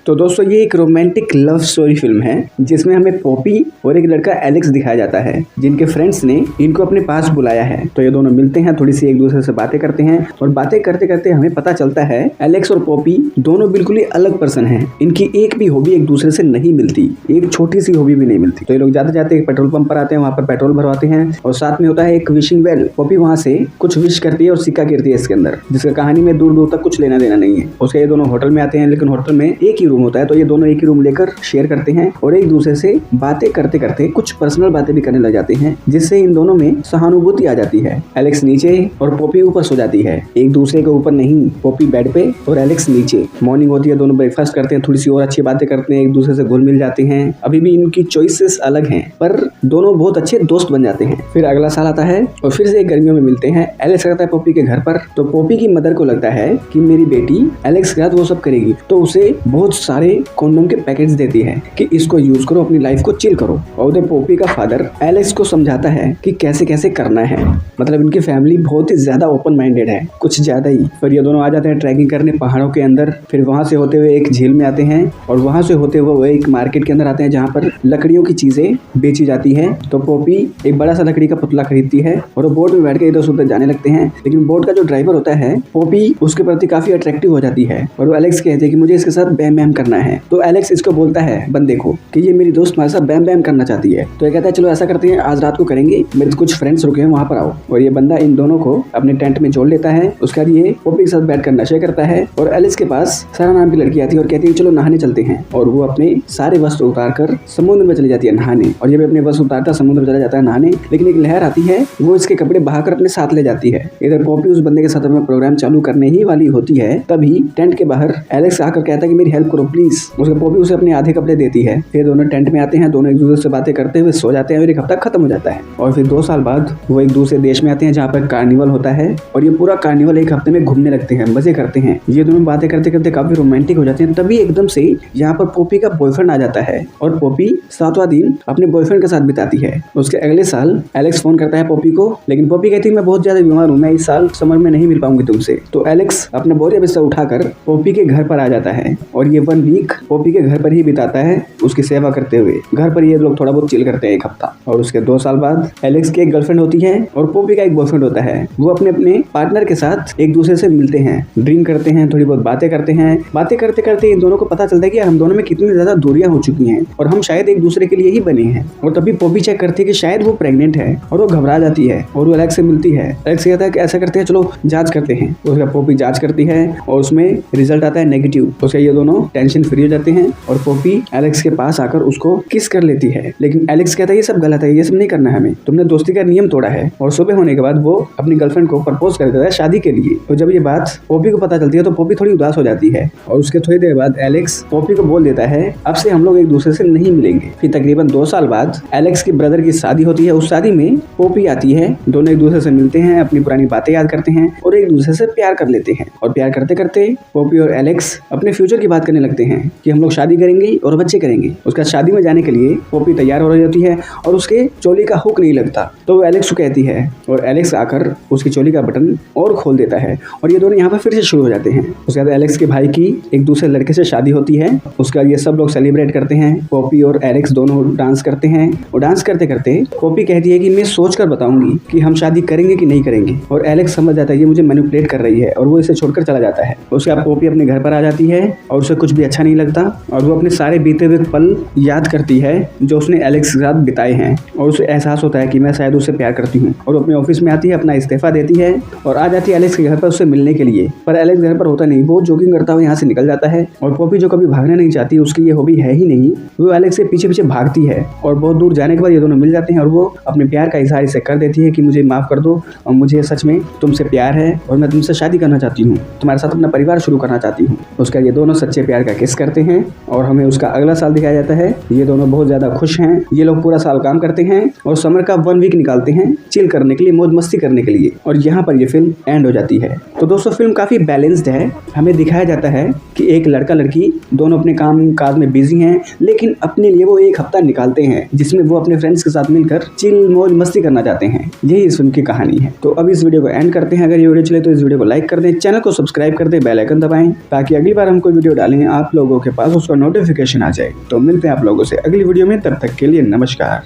तो दोस्तों ये एक रोमांटिक लव स्टोरी फिल्म है जिसमें हमें पॉपी और एक लड़का एलेक्स दिखाया जाता है जिनके फ्रेंड्स ने इनको अपने पास बुलाया है। तो ये दोनों मिलते हैं, थोड़ी सी एक दूसरे से बातें करते हैं और बातें करते करते हमें पता चलता है एलेक्स और पॉपी दोनों बिल्कुल ही अलग पर्सन हैं। इनकी एक भी हॉबी एक दूसरे से नहीं मिलती, एक छोटी सी हॉबी भी नहीं मिलती। तो ये लोग जाते जाते एक पेट्रोल पंप पर आते हैं, वहाँ पर पेट्रोल भरवाते हैं और साथ में होता है एक विशिंग वेल। पॉपी वहाँ से कुछ विश करती है और सिक्का गिरती है इसके अंदर, जिसका कहानी में दूर दूर तक कुछ लेना देना नहीं है। उसके ये दोनों होटल में आते हैं, लेकिन होटल में एक ही रूम होता है, तो ये दोनों एक ही रूम लेकर शेयर करते हैं और एक दूसरे से बातें करते करते कुछ पर्सनल बातें भी करने लग जाते हैं, जिससे इन दोनों में सहानुभूति आ जाती है। एलेक्स नीचे और पॉपी ऊपर सो जाती है, एक दूसरे के ऊपर नहीं, पॉपी बेड पे और एलेक्स नीचे। मॉर्निंग होती है, दोनों ब्रेकफास्ट करते हैं, थोड़ी सी और अच्छी बातें करते हैं, एक दूसरे से घुल मिल जाते हैं। अभी भी इनकी चॉइसेस अलग हैं, पर दोनों बहुत अच्छे दोस्त बन जाते हैं। फिर अगला साल आता है और फिर से एक गर्मियों में मिलते हैं। एलेक्स रहता है पॉपी के घर पर, तो पॉपी की मदर को लगता है कि मेरी बेटी एलेक्स के साथ वो सब करेगी, तो उसे बहुत सारे कॉन्डोम के पैकेट्स देती है कि इसको यूज करो, अपनी लाइफ को चिल करो। और उधर पॉपी का फादर एलेक्स को समझाता है कि कैसे कैसे करना है। मतलब इनकी फैमिली बहुत ही ज्यादा ओपन माइंडेड है, कुछ ज्यादा ही। फिर ये दोनों आ जाते हैं ट्रैकिंग करने पहाड़ों के अंदर। फिर वहां से होते हुए एक झील में आते हैं और वहां से होते हुए वो एक मार्केट के अंदर आते हैं जहाँ पर लकड़ियों की चीजें बेची जाती है। तो पॉपी एक बड़ा सा लकड़ी का पुतला खरीदती है और वो बोट में बैठ के इधर से उधर जाने लगते हैं। लेकिन बोट का जो ड्राइवर होता है, पॉपी उसके प्रति काफी अट्रैक्टिव हो जाती है और वो एलेक्स कहते हैं कि मुझे इसके साथ बैम बैम करना है। तो एलेक्स इसको बोलता है बंदे को कि ये मेरी दोस्त हमारे साथ बैम बैम करना चाहती है। तो ये कहता है चलो ऐसा करते हैं, आज रात को करेंगे, मेरे कुछ फ्रेंड्स रुके हैं वहाँ पर आओ। और ये बंदा इन दोनों को अपने टेंट में जोड़ लेता है। उसके बाद ये पॉपी के साथ बैठकर नशे करता है और एलेक्स के पास सारा नाम की लड़की आती है और कहती है चलो नहाने चलते हैं। और वो अपने सारे वस्त्र उतार कर समुद्र में चली जाती है नहाने। और ये भी अपने वस्त्र उतारता समुद्र में चला जाता है नहाने, लेकिन एक लहर आती है, वो इसके कपड़े बहाकर अपने साथ ले जाती है। इधर पॉपी उस बंदे के साथ अपना प्रोग्राम चालू करने ही वाली होती है, तभी टेंट के बाहर एलेक्स आकर कहता है कि मेरी हेल्प करो प्लीज। उसके पॉपी उसे अपने आधे कपड़े देती है। फिर दोनों टेंट में आते हैं, दोनों एक दूसरे से बातें करते हुए सो जाते हैं और एक हफ्ता खत्म हो जाता है। और फिर 2 साल बाद वो एक दूसरे देश में आते हैं जहाँ पर कार्निवल होता है और ये पूरा कार्निवल एक हफ्ते में घूमने लगते हैं, मजे करते हैं। ये दोनों बातें करते करते काफी रोमांटिक हो जाते हैं। तभी एकदम से यहाँ पर पॉपी का बॉयफ्रेंड आ जाता है और पॉपी 7वां दिन अपने बॉयफ्रेंड के साथ बिताती है। उसके अगले साल एलेक्स फोन करता है पॉपी को, लेकिन पॉपी कहती है मैं बहुत ज्यादा बीमार हूँ, मैं इस साल समर में नहीं मिल पाऊंगी तुमसे। तो एलेक्स अपना बोरिया बिस्तर उठाकर पॉपी के घर पर आ जाता है और ये 1 वीक पॉपी के घर पर ही बिताता है, उसकी सेवा करते हुए। घर पर ये लोग थोड़ा बहुत चिल करते हैं एक हफ्ता। और उसके 2 साल बाद एलेक्स की एक गर्लफ्रेंड होती है और पॉपी का एक बॉयफ्रेंड होता है। वो अपने अपने पार्टनर के साथ एक दूसरे से मिलते हैं, ड्रिंक करते हैं, थोड़ी बहुत बातें करते हैं। बातें करते करते इन दोनों को पता चलता है कि हम दोनों में कितनी ज्यादा दूरियां हो चुकी हैं और हम शायद एक दूसरे के लिए ही बने हैं। और तभी पॉपी चेक करती है कि शायद वो प्रेग्नेंट है और वो घबरा जाती है और वो एलेक्स से मिलती है। एलेक्स कहता है कि ऐसा करते हैं चलो जांच करते हैं। उसका पॉपी जांच करती है और उसमें रिजल्ट आता है नेगेटिव। उसके ये दोनों टेंशन फ्री हो जाते हैं और पॉपी एलेक्स के पास आकर उसको किस कर लेती है। लेकिन एलेक्स कहता है ये सब गलत है, ये सब नहीं करना है हमें, तुमने दोस्ती का नियम तोड़ा है। और सुबह होने के बाद वो अपनी गर्लफ्रेंड को प्रपोज कर देता है शादी के लिए। तो जब ये बात पॉपी को पता चलती है तो पॉपी थोड़ी उदास हो जाती है और उसके थोड़ी देर बाद एलेक्स पॉपी को बोल देता है अब से हम लोग एक दूसरे से नहीं मिलेंगे। फिर तकरीबन 2 साल बाद एलेक्स की ब्रदर की शादी होती है। उस शादी में पॉपी आती है, दोनों एक दूसरे से मिलते हैं, अपनी पुरानी बातें याद करते हैं और एक दूसरे से प्यार कर लेते हैं। और प्यार करते करते पॉपी और एलेक्स अपने फ्यूचर की बात करने लगते हैं कि हम लोग शादी करेंगे और बच्चे करेंगे। उसका शादी में जाने के लिए पॉपी तैयार हो रही होती है और उसके चोली का हुक नहीं लगता, तो वो एलेक्स को कहती है और एलेक्स आकर उसकी चोली का बटन और खोल देता है और ये दोनों यहाँ पर फिर से शुरू हो जाते हैं। उसके बाद एलेक्स के भाई की एक दूसरे लड़के से शादी होती है। उसके बाद ये सब लोग सेलिब्रेट करते हैं। पॉपी और एलेक्स दोनों डांस करते हैं और डांस करते करते पॉपी कहती है कि मैं सोच कर बताऊंगी कि हम शादी करेंगे कि नहीं करेंगे। और एलेक्स समझ जाता है ये मुझे मैनिपुलेट कर रही है और वो इसे छोड़कर चला जाता है। उसके बाद पॉपी अपने घर पर आ जाती है और उसे कुछ भी अच्छा नहीं लगता और वो अपने सारे बीते हुए पल याद करती है जो उसने एलेक्स के साथ बिताए हैं और उसे एहसास होता है कि मैं शायद उससे प्यार करती हूँ। और वो अपने ऑफिस में आती है, अपना इस्तीफा देती है और आ जाती है एलेक्स के घर पर उससे मिलने के लिए। पर एलेक्स घर पर होता नहीं, वो जॉगिंग करता हुआ यहाँ से निकल जाता है। और पॉपी जो कभी भागना नहीं चाहती, उसकी ये हॉबी है ही नहीं, वो एलेक्स के पीछे पीछे भागती है। और बहुत दूर जाने के बाद ये दोनों मिल जाते हैं और वो अपने प्यार का इजहार इसे कर देती है कि मुझे माफ कर दो और मुझे सच में तुमसे प्यार है और मैं तुमसे शादी करना चाहती हूँ, तुम्हारे साथ अपना परिवार शुरू करना चाहती हूँ। उसका ये दोनों सच्चे प्यार का किस करते हैं और हमें उसका अगला साल दिखाया जाता है। ये दोनों बहुत ज्यादा खुश हैं। ये लोग पूरा साल काम करते हैं और समर का 1 वीक निकालते हैं चिल करने के लिए, मौज मस्ती करने के लिए। और यहाँ पर ये फिल्म एंड हो जाती है। तो दोस्तों फिल्म काफी बैलेंस्ड है। हमें दिखाया जाता है कि एक लड़का लड़की दोनों अपने काम काज में बिजी हैं, लेकिन अपने लिए वो एक हफ्ता निकालते हैं जिसमें वो अपने फ्रेंड्स के साथ मिलकर चिल मौज मस्ती करना चाहते हैं। यही इस फिल्म की कहानी है। तो अब इस वीडियो को एंड करते हैं। अगर ये वीडियो चले तो इस वीडियो को लाइक कर दें, चैनल को सब्सक्राइब कर दें, बेल आइकन दबाएं ताकि अगली बार हम कोई वीडियो डालें कहीं आप लोगों के पास उसका नोटिफिकेशन आ जाए। तो मिलते हैं आप लोगों से अगली वीडियो में, तब तक के लिए नमस्कार।